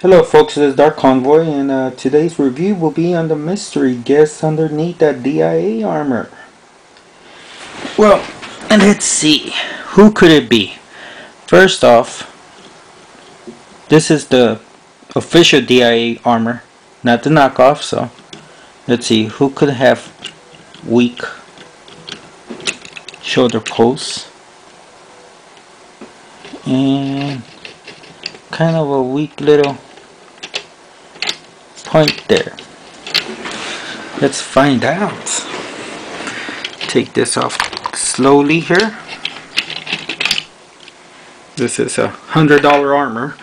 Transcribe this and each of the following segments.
Hello folks, this is Dark Convoy, and today's review will be on the mystery guest underneath that DIA armor. Well, and let's see, who could it be? First off, this is the official DIA armor, not the knockoff, so let's see, who could have weak shoulder posts and kind of a weak little point there. Let's find out. Take this off slowly here. This is a $100 armor.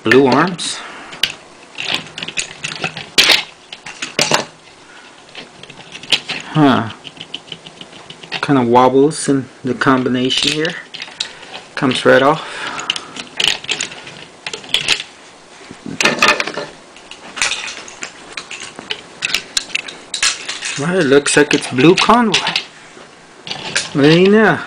Blue arms. Kind of wobbles in the combination here. Comes right off. Well, it looks like it's blue Convoy. What do you know?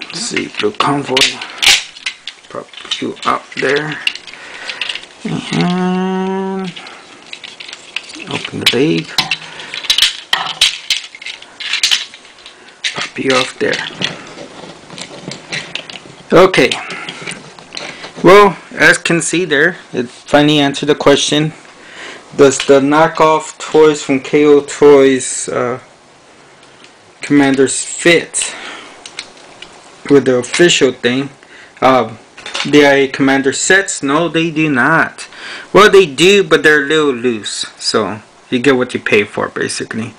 Let's see, blue Convoy. Pop you up there. And open the leg. Pop you off there. Okay. Well, as can see there, it finally answered the question. Does the knockoff toys from KOToys commanders fit with the official thing? DIA commander sets? No, they do not. Well, they do, but they're a little loose. So, you get what you pay for, basically.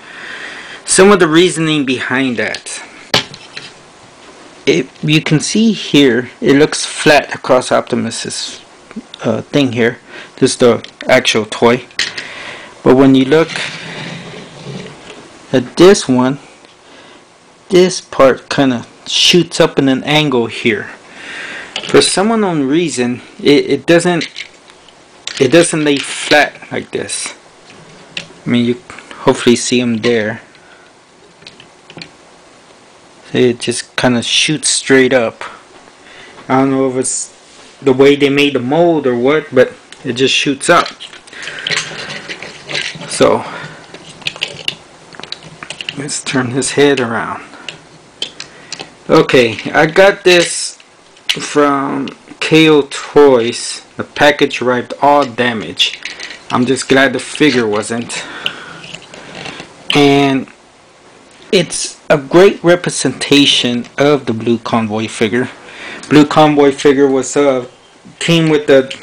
Some of the reasoning behind that. You can see here, it looks flat across Optimus's thing here. This is the actual toy. But when you look at this one, this part kind of shoots up in an angle here. For some unknown reason, it doesn't lay flat like this. I mean, you hopefully see them there. It just kind of shoots straight up. I don't know if it's the way they made the mold or what, but it just shoots up. So let's turn his head around. Okay, I got this from KOToys. The package arrived all damaged. I'm just glad the figure wasn't. And it's a great representation of the Blue Convoy figure. Blue Convoy figure was came with the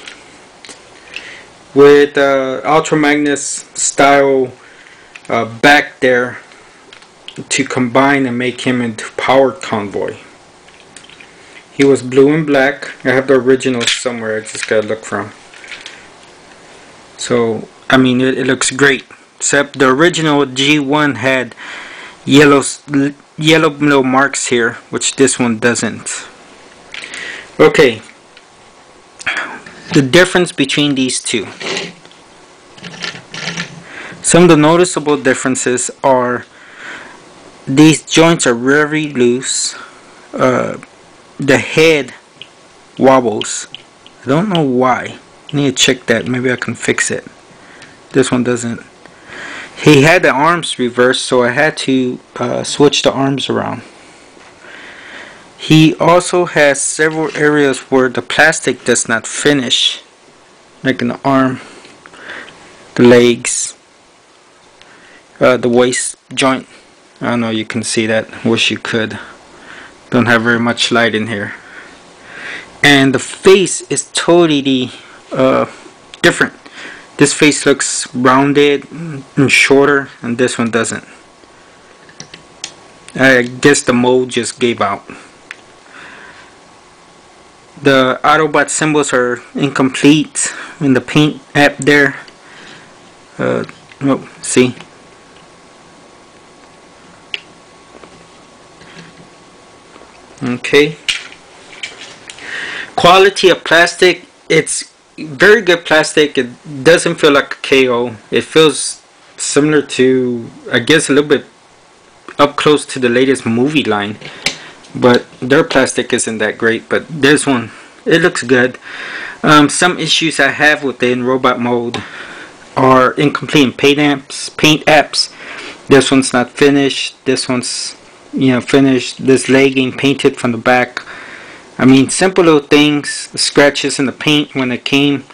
Ultra Magnus style back there to combine and make him into Powered Convoy. He was blue and black. I have the original somewhere. I just gotta look from. So I mean, it looks great. Except the original G1 had yellow little marks here, which this one doesn't. Okay, the difference between these two. Some of the noticeable differences are these joints are very loose. The head wobbles. I don't know why. I need to check that. Maybe I can fix it. This one doesn't. He had the arms reversed, so I had to switch the arms around. He also has several areas where the plastic does not finish, like in the arm, the legs, the waist joint. I don't know, you can see that. Wish you could. Don't have very much light in here. And the face is totally different. This face looks rounded and shorter, and this one doesn't. I guess the mold just gave out. The Autobot symbols are incomplete in the paint app there. Oh, see? Okay. Quality of plastic, it's very good plastic. It doesn't feel like a KO. It feels similar to, I guess, a little bit up close to the latest movie line, but their plastic isn't that great. But this one, it looks good. Some issues I have with it in robot mode are incomplete paint apps. This one's not finished. This one's, you know, finished. This leg ain't painted from the back. I mean, simple little things, scratches in the paint when it came,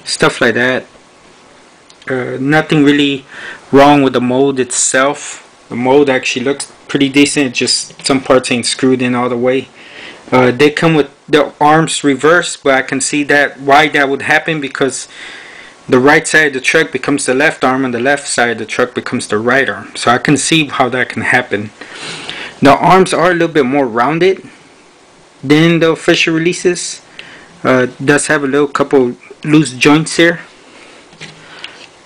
stuff like that. Nothing really wrong with the mold itself. The mold actually looks pretty decent, just some parts ain't screwed in all the way. They come with the arms reversed, but I can see that why that would happen, because the right side of the truck becomes the left arm and the left side of the truck becomes the right arm. So I can see how that can happen. The arms are a little bit more rounded than the official releases. Does have a little couple loose joints here.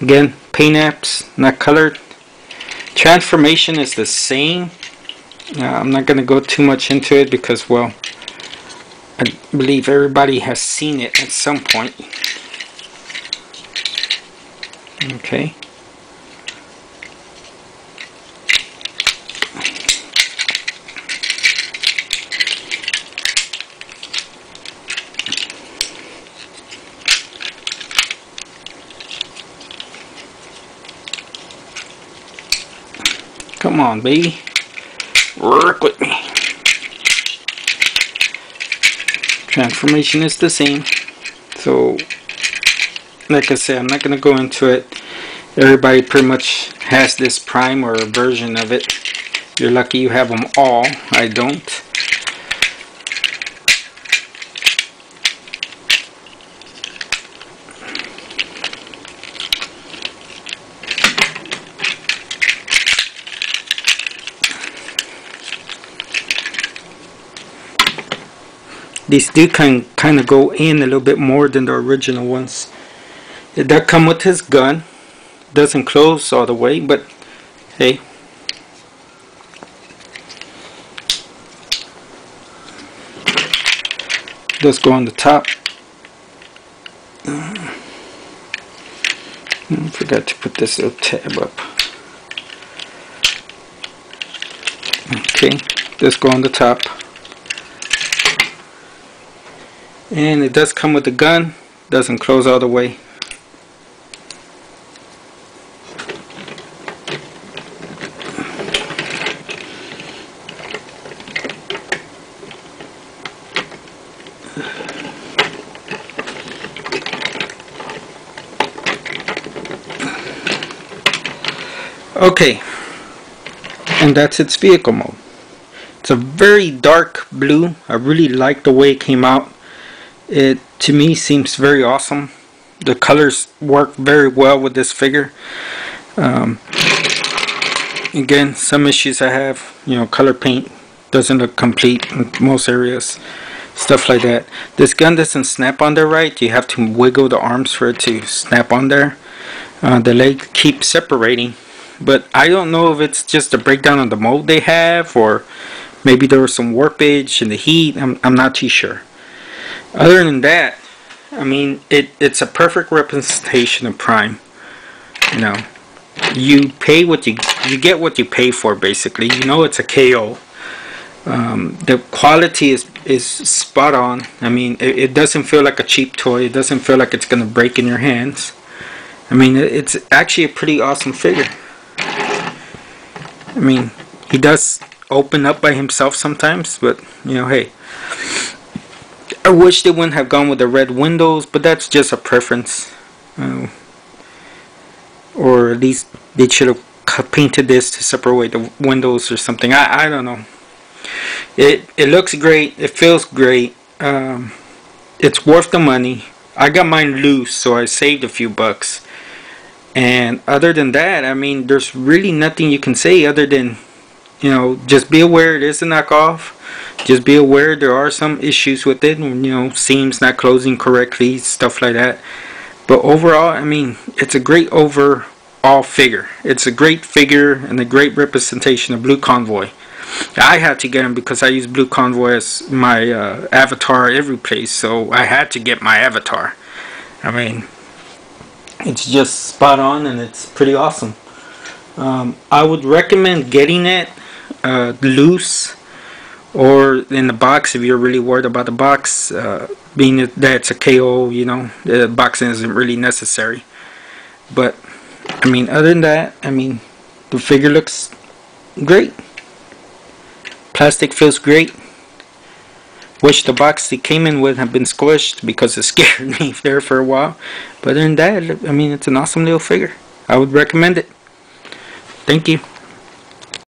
Again, paint apps, not colored. Transformation is the same. I'm not going to go too much into it because, well, I believe everybody has seen it at some point. Okay. Come on, baby. Work with me. Transformation is the same. So, like I said, I'm not going to go into it. Everybody pretty much has this prime or a version of it. You're lucky you have them all. I don't. These do kind of go in a little bit more than the original ones. It does come with his gun. Doesn't close all the way, but hey. Does go on the top. Forgot to put this little tab up. Okay, does go on the top. And it does come with a gun. Doesn't close all the way. Okay, and that's its vehicle mode. It's a very dark blue. I really like the way it came out. It, to me, seems very awesome. The colors work very well with this figure. Again, some issues I have, you know, color paint doesn't look complete in most areas, stuff like that. This gun doesn't snap on there right. You have to wiggle the arms for it to snap on there. The leg keeps separating, but I don't know if it's just a breakdown of the mold they have, or maybe there was some warpage in the heat. I'm not too sure. Other than that, I mean, it's a perfect representation of Prime. You know, you pay what you get what you pay for, basically. You know, it's a KO. The quality is spot on. I mean, it doesn't feel like a cheap toy. It doesn't feel like it's gonna break in your hands. I mean, it's actually a pretty awesome figure. I mean, he does open up by himself sometimes, but you know, hey. I wish they wouldn't have gone with the red windows, but that's just a preference. Or at least they should have painted this to separate the windows or something. I don't know. It looks great. It feels great. It's worth the money. I got mine loose, so I saved a few bucks. And other than that, I mean, there's really nothing you can say other than, you know, just be aware it is a knockoff. Just be aware there are some issues with it, you know, seams not closing correctly, stuff like that. But overall, I mean, it's a great overall figure. It's a great figure and a great representation of Blue Convoy. I had to get him because I use Blue Convoy as my avatar every place, so I had to get my avatar. I mean, it's just spot on and it's pretty awesome. I would recommend getting it loose or in the box if you're really worried about the box. Being that it's a KO, you know, the boxing isn't really necessary. But I mean, other than that, I mean, the figure looks great. Plastic feels great. Wish the box it came in with had been squished because it scared me there for a while. But other than that, I mean, it's an awesome little figure. I would recommend it. Thank you.